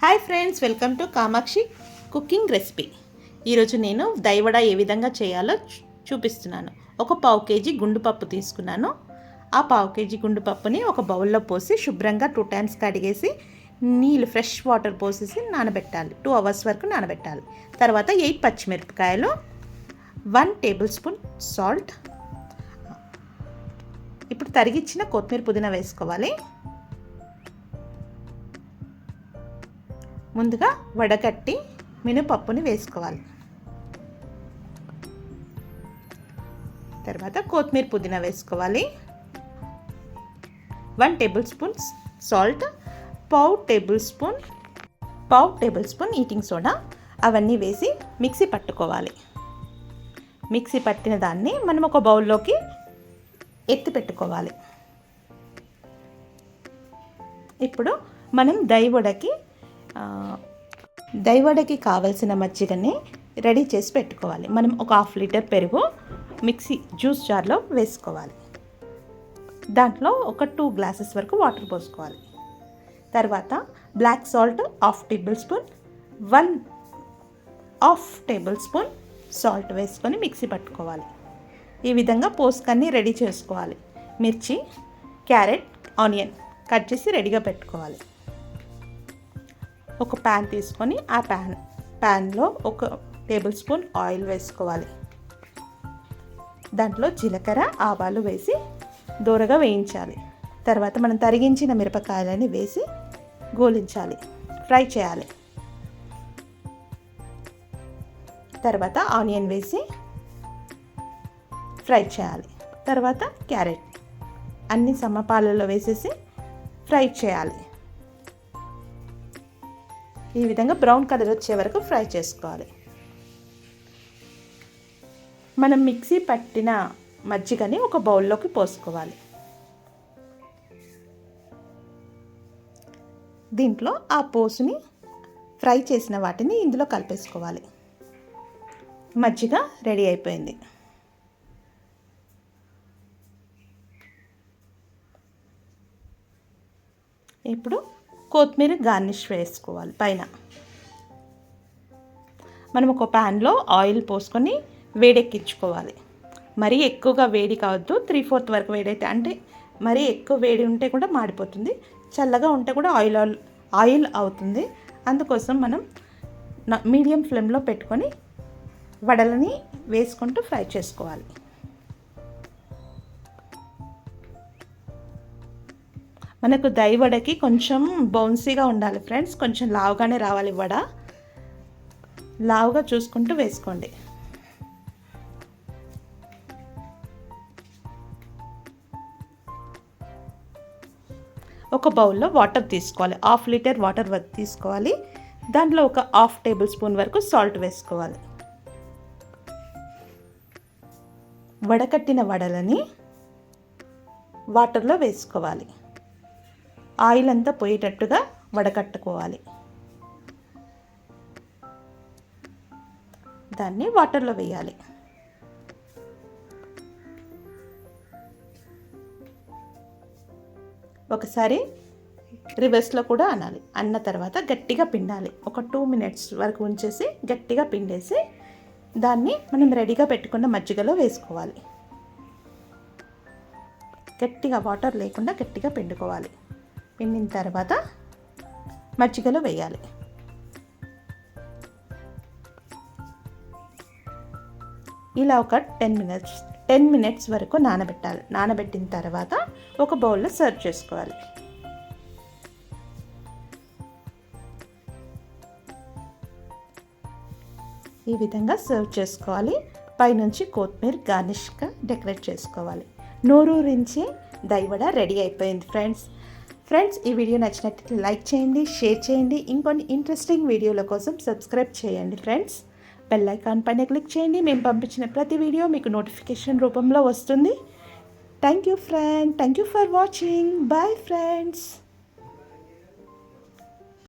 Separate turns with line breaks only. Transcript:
Hi friends, welcome to Kamakshi cooking recipe. ఈరోజు నేను దైవడ ఏ విధంగా చేయాలో చూపిస్తున్నాను. ఒక పావు కేజీ గుండుపప్పు తీసుకున్నాను. ఆ పావు కేజీ గుండుపప్పుని ఒక బౌల్లో పోసి శుభ్రంగా 2 టైమ్స్ కడిగేసి నీళ్ళు ఫ్రెష్ వాటర్ పోసేసి నానబెట్టాలి. 2 అవర్స్ వరకు నానబెట్టాలి. తర్వాత 8 పచ్చిమిరపకాయలు, 1 టేబుల్ స్పూన్ సాల్ట్, ఇప్పుడు తరిగిచ్చిన కొత్తిమీర పుదీనా వేసుకోవాలి. ముందుగా వడకట్టి మినపప్పుని వేసుకోవాలి. తర్వాత కొత్తిమీర పుదీనా వేసుకోవాలి. 1 టేబుల్ స్పూన్ సాల్ట్, పావు టేబుల్ స్పూన్ ఈటింగ్ సోడా, అవన్నీ వేసి మిక్సీ పట్టుకోవాలి. మిక్సీ పట్టిన దాన్ని మనం ఒక బౌల్లోకి ఎత్తి పెట్టుకోవాలి. ఇప్పుడు మనం దైవడకి కావలసిన మజ్జిగని రెడీ చేసి పెట్టుకోవాలి. మనం ఒక 1/2 లీటర్ పెరుగు మిక్సీ జ్యూస్ జార్లో వేసుకోవాలి. దాంట్లో ఒక 2 గ్లాసెస్ వరకు వాటర్ పోసుకోవాలి. తర్వాత black salt 1/2 tablespoon, 1/2 tablespoon salt వేసుకొని మిక్సీ పట్టుకోవాలి. ఈ విధంగా పోసుకన్నీ రెడీ చేసుకోవాలి. మిర్చి, క్యారెట్, ఆనియన్ కట్ చేసి రెడీగా పెట్టుకోవాలి. ఒక ప్యాన్ తీసుకొని ఆ ప్యాన్లో 1 టేబుల్ స్పూన్ ఆయిల్ వేసుకోవాలి. దాంట్లో జీలకర్ర, ఆవాలు వేసి దోరగా వేయించాలి. తర్వాత మనం తరిగించిన మిరపకాయలని వేసి గోలించాలి, ఫ్రై చేయాలి. తర్వాత ఆనియన్ వేసి ఫ్రై చేయాలి. తర్వాత క్యారెట్ అన్ని సమపాలలో వేసేసి ఫ్రై చేయాలి. ఈ విధంగా బ్రౌన్ కలర్ వచ్చే వరకు ఫ్రై చేసుకోవాలి. మనం మిక్సీ పట్టిన మజ్జిగని ఒక బౌల్లోకి పోసుకోవాలి. దీంట్లో ఆ పోసుని ఫ్రై చేసిన వాటిని ఇందులో కలిపేసుకోవాలి. మజ్జిగ రెడీ అయిపోయింది. ఇప్పుడు కొత్తిమీర గార్నిష్ వేసుకోవాలి పైన. మనం ఒక ప్యాన్లో ఆయిల్ పోసుకొని వేడెక్కించుకోవాలి. మరీ ఎక్కువగా వేడి కావద్దు, 3/4 వరకు వేడైతే, అంటే మరీ ఎక్కువ వేడి ఉంటే కూడా మాడిపోతుంది, చల్లగా ఉంటే కూడా ఆయిల్ అవుతుంది. అందుకోసం మనం మీడియం ఫ్లేమ్లో పెట్టుకొని వడలని వేసుకుంటూ ఫ్రై చేసుకోవాలి. మనకు దైవడకి కొంచెం బౌన్సీగా ఉండాలి ఫ్రెండ్స్, కొంచెం లావుగానే రావాలి వడ. లావుగా చూసుకుంటూ వేసుకోండి. ఒక బౌల్లో వాటర్ తీసుకోవాలి. 1/2 లీటర్ వాటర్ తీసుకోవాలి. దాంట్లో ఒక 1/2 టేబుల్ స్పూన్ వరకు సాల్ట్ వేసుకోవాలి. వడకట్టిన వడలని వాటర్లో వేసుకోవాలి. ఆయిల్ అంతా పోయేటట్టుగా వడకట్టుకోవాలి. దాన్ని వాటర్లో వేయాలి. ఒకసారి రివర్స్లో కూడా అనాలి. అన్న తర్వాత గట్టిగా పిండాలి. ఒక 2 మినిట్స్ వరకు ఉంచేసి గట్టిగా పిండేసి దాన్ని మనం రెడీగా పెట్టుకున్న మజ్జిగలో వేసుకోవాలి. గట్టిగా వాటర్ లేకుండా గట్టిగా పిండుకోవాలి. పిండిన తర్వాత మజ్జిగలో వేయాలి. ఇలా ఒక 10 మినిట్స్ వరకు నానబెట్టాలి. నానబెట్టిన తర్వాత ఒక బౌల్లో సర్వ్ చేసుకోవాలి. ఈ విధంగా సర్వ్ చేసుకోవాలి. పైనుంచి కొత్తిమీర గార్నిష్గా డెకరేట్ చేసుకోవాలి. నోరూరించి దైవడ రెడీ అయిపోయింది ఫ్రెండ్స్. ఈ వీడియో నచ్చినట్లయితే లైక్ చేయండి, షేర్ చేయండి. ఇంకొన్ని ఇంట్రెస్టింగ్ వీడియోల కోసం సబ్స్క్రైబ్ చేయండి ఫ్రెండ్స్. బెల్ ఐకాన్ పైన క్లిక్ చేయండి. మేము పంపించిన ప్రతి వీడియో మీకు నోటిఫికేషన్ రూపంలో వస్తుంది. Thank you for watching. Bye friends.